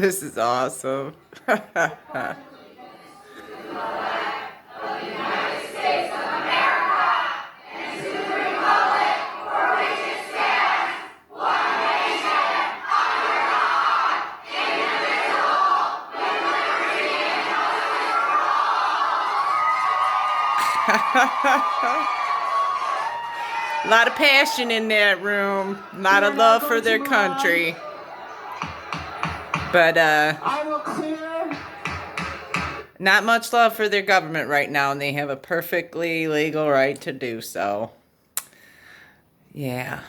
This is awesome. A lot of passion in that room. A lot of love for their country. But not much love for their government right now, and they have a perfectly legal right to do so. Yeah.